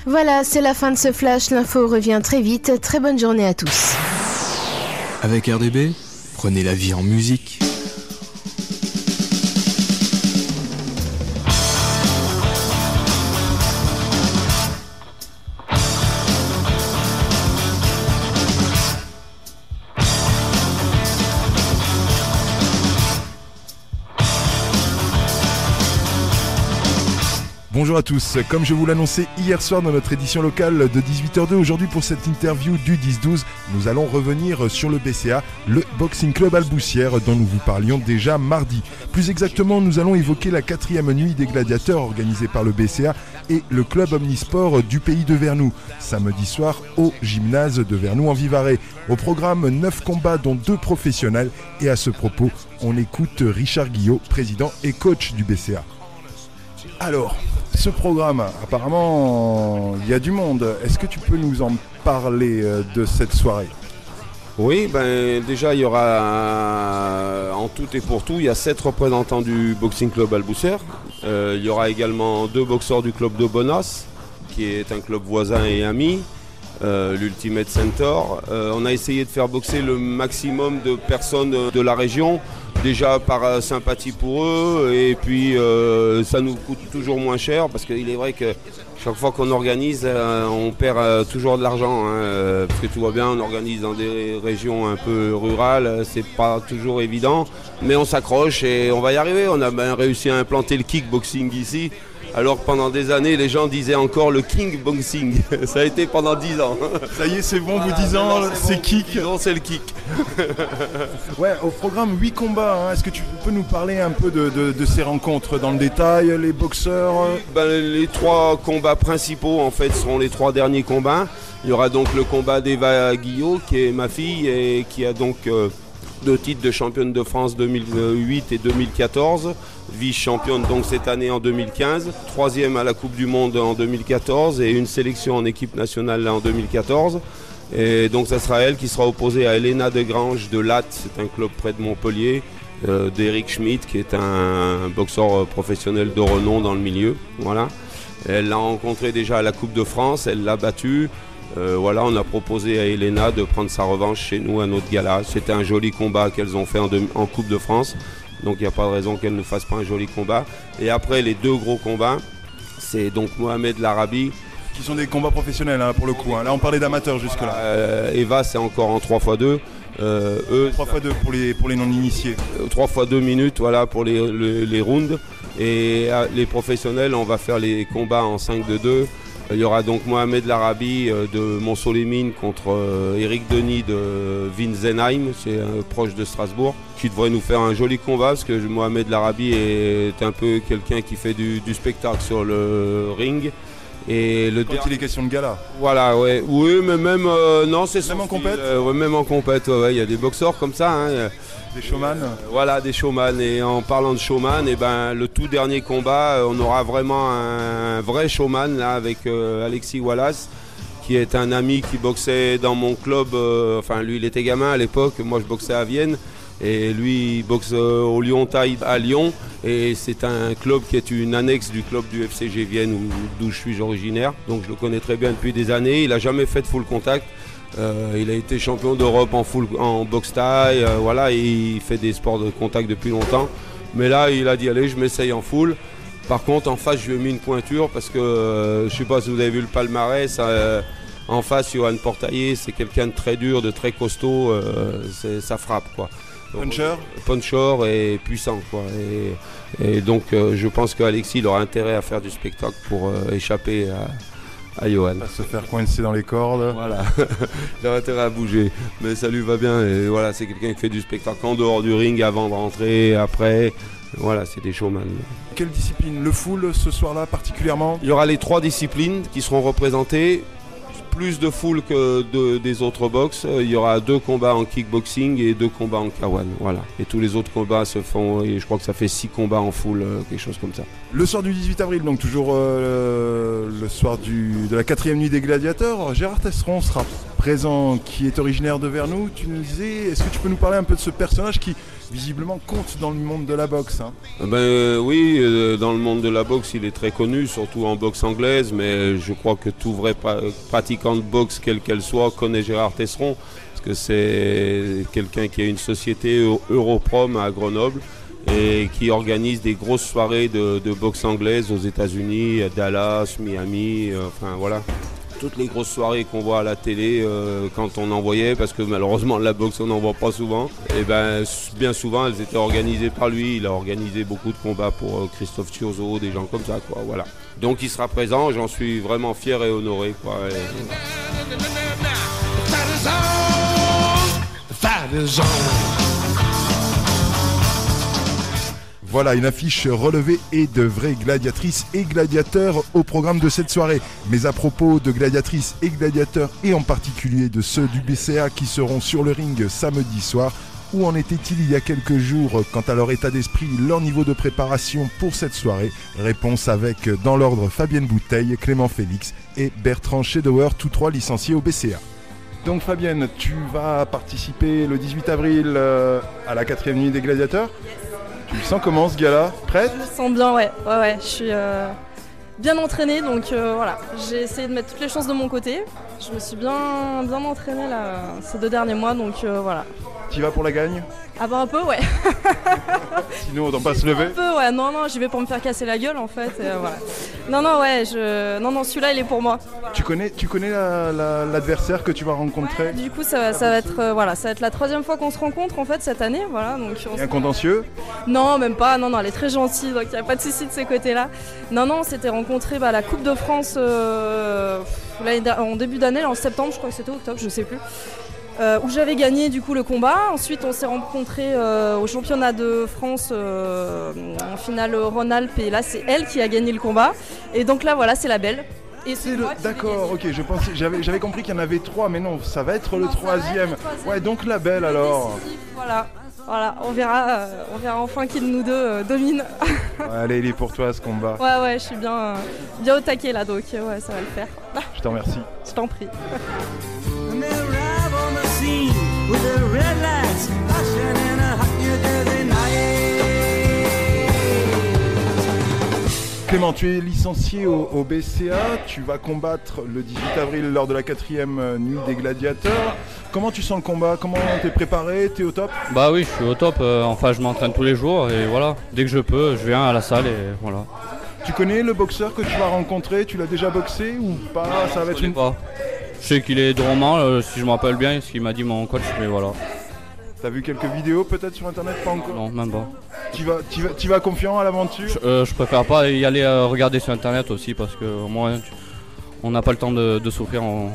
Voilà, c'est la fin de ce flash. L'info revient très vite. Très bonne journée à tous. Avec RDB, prenez la vie en musique. Bonjour à tous, comme je vous l'annonçais hier soir dans notre édition locale de 18h02, aujourd'hui pour cette interview du 10-12, nous allons revenir sur le BCA, le Boxing Club Alboussière dont nous vous parlions déjà mardi. Plus exactement, nous allons évoquer la 4e nuit des gladiateurs organisée par le BCA et le club omnisport du pays de Vernoux, samedi soir au gymnase de Vernoux en Vivarais. Au programme, 9 combats dont 2 professionnels et à ce propos, on écoute Richard Guillot, président et coach du BCA. Alors, ce programme, apparemment, il y a du monde. Est-ce que tu peux nous en parler de cette soirée ? Oui, déjà, il y aura, en tout et pour tout, il y a 7 représentants du Boxing Club Alboussière. Il y aura également 2 boxeurs du club de Bonas, qui est un club voisin et ami, l'Ultimate Centaur. On a essayé de faire boxer le maximum de personnes de la région, déjà par sympathie pour eux, et puis ça nous coûte toujours moins cher, parce qu'il est vrai que chaque fois qu'on organise, on perd toujours de l'argent, parce que tu vois bien, on organise dans des régions un peu rurales, c'est pas toujours évident, mais on s'accroche et on va y arriver. On a bien réussi à implanter le kickboxing ici, alors que pendant des années, les gens disaient encore le king boxing. Ça a été pendant 10 ans. Ça y est, c'est bon, voilà, vous 10 ans, c'est kick. Non, c'est le kick. Ouais, au programme 8 combats, est-ce que tu peux nous parler un peu de ces rencontres dans le détail, les boxeurs Les 3 combats principaux, en fait, seront les 3 derniers combats. Il y aura donc le combat d'Eva Guillot, qui est ma fille, et qui a donc 2 titres de championne de France 2008 et 2014. Vice-championne donc cette année en 2015, 3e à la Coupe du Monde en 2014 et une sélection en équipe nationale là, en 2014. Et donc ça sera elle qui sera opposée à Elena Degrange de Latte, c'est un club près de Montpellier, d'Eric Schmidt qui est un boxeur professionnel de renom dans le milieu. Voilà. Elle l'a rencontré déjà à la Coupe de France, elle l'a battue. Voilà, on a proposé à Elena de prendre sa revanche chez nous à notre gala. C'était un joli combat qu'elles ont fait en Coupe de France. Donc il n'y a pas de raison qu'elle ne fasse pas un joli combat. Et après les 2 gros combats, c'est donc Mohamed Larabi. Qui sont des combats professionnels pour le coup. Là on parlait d'amateurs jusque-là. Eva c'est encore en 3x2. 3x2 pour les non-initiés. 3x2 minutes voilà, pour les rounds. Et les professionnels, on va faire les combats en 5-2. Il y aura donc Mohamed Larabi de Montsolémine contre Eric Denis de Winsenheim, c'est proche de Strasbourg, qui devrait nous faire un joli combat parce que Mohamed Larabi est un peu quelqu'un qui fait du spectacle sur le ring. Et quand il est question de gala. Voilà, ouais. Oui, mais même non, c'est même en compète. Même en compète, il y a des boxeurs comme ça. Des showman. Voilà, des showman. Et en parlant de showman, le tout dernier combat, on aura vraiment un vrai showman là avec Alexis Wallace, qui est un ami qui boxait dans mon club. Lui, il était gamin à l'époque. Moi, je boxais à Vienne. Et lui, il boxe au Lyon Tide à Lyon. Et c'est un club qui est une annexe du club du FCG Vienne, d'où je suis originaire. Donc, je le connais très bien depuis des années. Il n'a jamais fait de full contact. Il a été champion d'Europe en boxe taille, voilà, il fait des sports de contact depuis longtemps. Mais là, il a dit allez, je m'essaye en full. Par contre, en face, je lui ai mis une pointure parce que je ne sais pas si vous avez vu le palmarès. En face, Johan Portailler, c'est quelqu'un de très dur, de très costaud, ça frappe quoi. Puncher et puissant quoi. Et donc, je pense qu'Alexis il aura intérêt à faire du spectacle pour échapper à Johan. À se faire coincer dans les cordes. Voilà, il a intérêt à bouger, mais ça lui va bien. Et voilà, c'est quelqu'un qui fait du spectacle en dehors du ring, avant de rentrer, après. Voilà, c'est des showman. Quelle discipline ? Le full ce soir-là particulièrement ? Il y aura les 3 disciplines qui seront représentées. Plus de full que des autres box. Il y aura 2 combats en kickboxing et 2 combats en K1. Voilà. Et tous les autres combats se font, et je crois que ça fait 6 combats en full, quelque chose comme ça. Le soir du 18 avril, donc toujours le soir de la 4e nuit des gladiateurs, Gérard Tesseron sera présent, qui est originaire de Vernoux. Tu nous disais, est-ce que tu peux nous parler un peu de ce personnage qui visiblement compte dans le monde de la boxe. Hein. Oui, dans le monde de la boxe, il est très connu, surtout en boxe anglaise, mais je crois que tout vrai pratiquant de boxe, quelle qu'elle soit, connaît Gérard Tesseron, parce que c'est quelqu'un qui a une société Europrom à Grenoble et qui organise des grosses soirées de boxe anglaise aux États-Unis, à Dallas, Miami, enfin voilà. Toutes les grosses soirées qu'on voit à la télé quand on en voyait, parce que malheureusement la boxe on n'en voit pas souvent, et bien souvent elles étaient organisées par lui. Il a organisé beaucoup de combats pour Christophe Thiozo, des gens comme ça quoi, voilà. Donc il sera présent, j'en suis vraiment fier et honoré quoi. Voilà une affiche relevée et de vraies gladiatrices et gladiateurs au programme de cette soirée. Mais à propos de gladiatrices et gladiateurs, et en particulier de ceux du BCA qui seront sur le ring samedi soir, où en était-il il y a quelques jours quant à leur état d'esprit, leur niveau de préparation pour cette soirée? Réponse avec, dans l'ordre, Fabienne Bouteille, Clément Félix et Bertrand Schedauer, tous trois licenciés au BCA. Donc Fabienne, tu vas participer le 18 avril à la 4e nuit des gladiateurs. Tu le sens comment ce gars-là? Prête? Je le sens bien, ouais. Je suis bien entraînée, donc voilà. J'ai essayé de mettre toutes les chances de mon côté. Je me suis bien entraînée là, ces 2 derniers mois, donc voilà. Tu vas pour la gagne? Ah bah un peu, ouais. Sinon on t'en pas se lever? Un peu, ouais. Non, j'y vais pour me faire casser la gueule en fait. Voilà. Non, celui-là il est pour moi. Voilà. Tu connais l'adversaire que tu vas rencontrer? Ouais, du coup ça va être la 3e fois qu'on se rencontre en fait cette année, voilà. Donc il y a un contentieux? Non, même pas. Non, elle est très gentille, donc il n'y a pas de souci de ce côté-là. Non, on s'était rencontrés à la Coupe de France en début d'année, en septembre, je crois que c'était octobre, je sais plus. Où j'avais gagné du coup le combat. Ensuite on s'est rencontrés au championnat de France en finale Rhône-Alpes, et là c'est elle qui a gagné le combat, et donc là voilà c'est la belle. Et D'accord, ok, j'avais compris qu'il y en avait 3, mais non, ça va être le 3e. Ouais, donc la belle alors. Voilà, on verra enfin qui de nous deux domine. Ouais, allez, il est pour toi ce combat. Ouais, je suis bien au taquet là, donc ouais, ça va le faire. Je t'en remercie. Je t'en prie. Clément, tu es licencié au BCA, tu vas combattre le 18 avril lors de la 4e nuit des gladiateurs. Comment tu sens le combat? Comment t'es préparé? T'es au top? Bah oui, je suis au top, enfin je m'entraîne tous les jours et voilà, dès que je peux, je viens à la salle et voilà. Tu connais le boxeur que tu vas rencontrer? Tu l'as déjà boxé ou pas? Ça va être pas. Je sais qu'il est de Romans, si je me rappelle bien, ce qu'il m'a dit mon coach, mais voilà. T'as vu quelques vidéos peut-être sur internet? Pas encore? Non, même pas. Tu vas confiant à l'aventure? Je préfère pas y aller regarder sur internet aussi, parce que moi, on n'a pas le temps de souffrir, on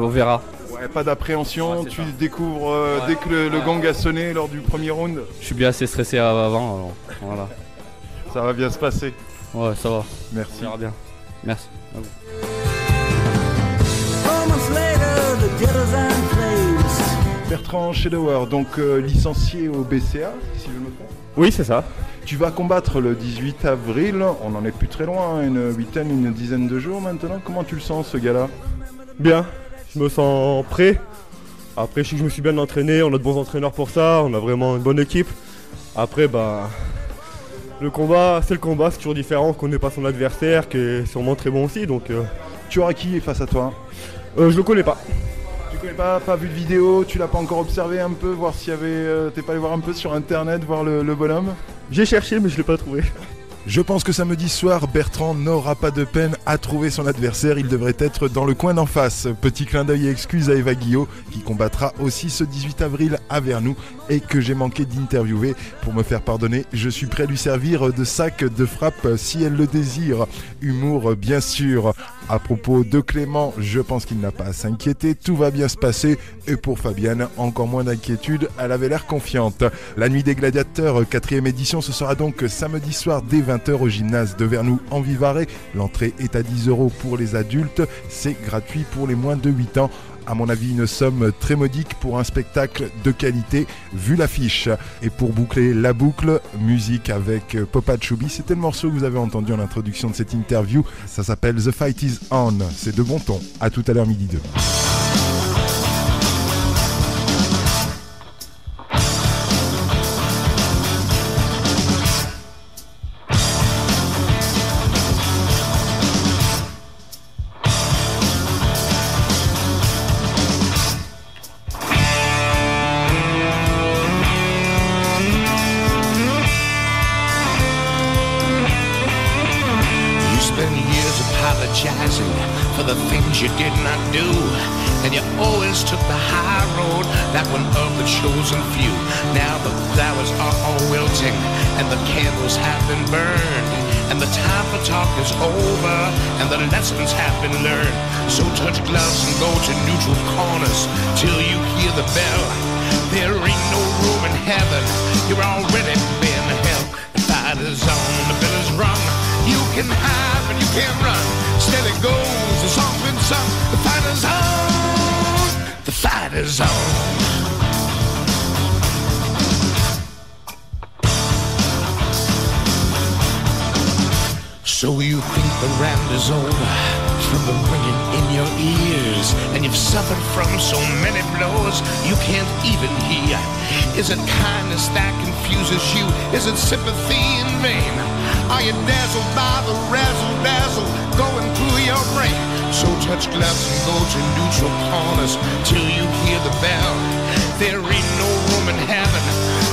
verra. Ouais, pas d'appréhension, tu ça. Découvres dès que le gong a sonné lors du premier round? Je suis bien assez stressé avant, alors voilà. Ça va bien se passer? Ouais, ça va. Merci. Ça ira bien. Merci. Bertrand Schedauer, donc licencié au BCA, si je me trompe? Oui, c'est ça. Tu vas combattre le 18 avril, on n'en est plus très loin, une dizaine de jours maintenant. Comment tu le sens ce gars-là? Bien, je me sens prêt. Après, je sais que je me suis bien entraîné, on a de bons entraîneurs pour ça, on a vraiment une bonne équipe. Après, le combat, c'est toujours différent, on ne connaît pas son adversaire, qui est sûrement très bon aussi, donc... Tu auras qui face à toi? Je le connais pas. Tu connais pas vu de vidéo, tu l'as pas encore observé un peu, voir s'il y avait... t'es pas allé voir un peu sur internet, voir le bonhomme? J'ai cherché, mais je l'ai pas trouvé. Je pense que samedi soir, Bertrand n'aura pas de peine à trouver son adversaire. Il devrait être dans le coin d'en face. Petit clin d'œil et excuse à Eva Guillot, qui combattra aussi ce 18 avril à Vernou et que j'ai manqué d'interviewer. Pour me faire pardonner, je suis prêt à lui servir de sac de frappe si elle le désire. Humour, bien sûr. À propos de Clément, je pense qu'il n'a pas à s'inquiéter. Tout va bien se passer. Et pour Fabienne, encore moins d'inquiétude. Elle avait l'air confiante. La nuit des gladiateurs, 4e édition, ce sera donc samedi soir dès 20h au gymnase de Vernou en Vivarais. L'entrée est à 10 € pour les adultes. C'est gratuit pour les moins de 8 ans. À mon avis, une somme très modique pour un spectacle de qualité, vu l'affiche. Et pour boucler la boucle, musique avec Popa Chubby. C'était le morceau que vous avez entendu en introduction de cette interview. Ça s'appelle The Fight Is On. C'est de bon ton. À tout à l'heure, midi 2. wilting for the things you did not do. And you always took the high road, that one of the chosen few. Now the flowers are all wilting and the candles have been burned, and the time for talk is over and the lessons have been learned. So touch gloves and go to neutral corners till you hear the bell. There ain't no room in heaven, you're already been hell. The fight is on, the bell is rung. You can hide but you can't run. Steady goes, the song's been sung. The fight is on, the fight is on. So you think the round is over from the ringing in your ears, and you've suffered from so many blows you can't even hear. Is it kindness that confuses you? Is it sympathy in vain? Are you dazzled by the razzle-dazzle going through your brain? So touch gloves and go to neutral corners till you hear the bell. There ain't no room in heaven,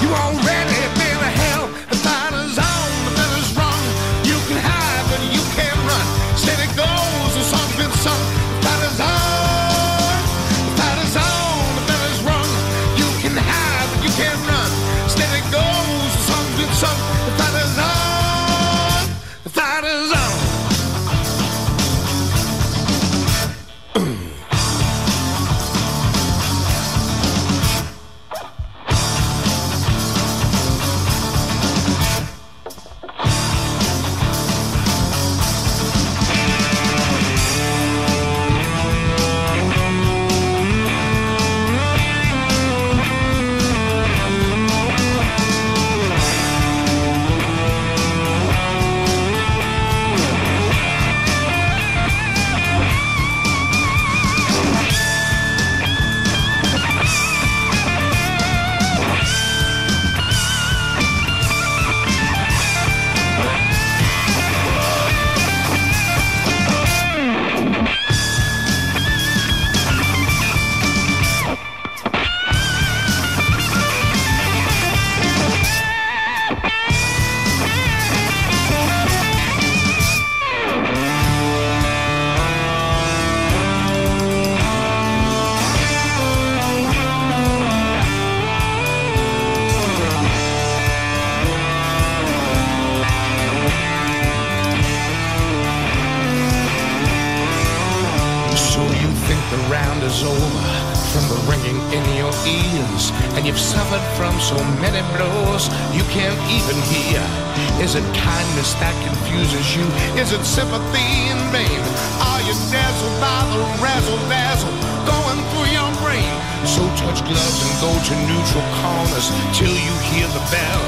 you already been to hell. The fight is on, the bell is rung. You can hide but you can't run. Steady goes, the song's been sung. The fight is on, the fight is on, the bell is rung. You can hide but you can't run. Steady goes, the song's been sung. The fight is on, the fight is on. Is over from the ringing in your ears, and you've suffered from so many blows you can't even hear. Is it kindness that confuses you? Is it sympathy in vain? Are you dazzled by the razzle-dazzle going through your brain? So touch gloves and go to neutral corners till you hear the bell.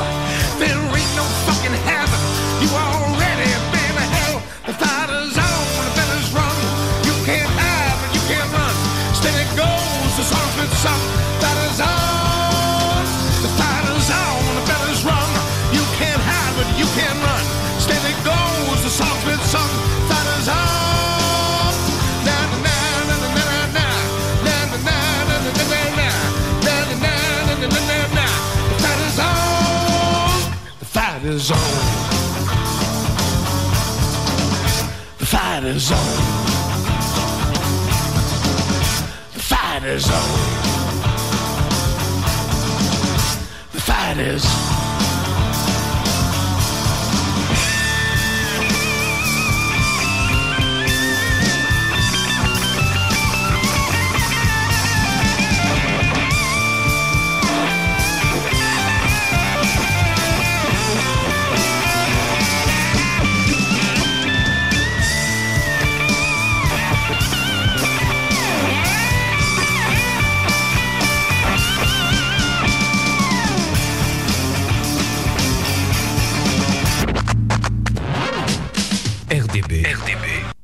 There ain't no fucking heaven, you already been to hell. The fight is on, the bell is rung. You can't hide but you can't run. Steady goes, the song's been sung. That is on, the fight is on, the bell is rung. You can't hide but you can't run. Steady goes, the song's been sung. That is on. Na na na na na na na na na na na na na na na na. The fight is on. The fight is on. The fight is on. The fight is on. The fight is. RDB.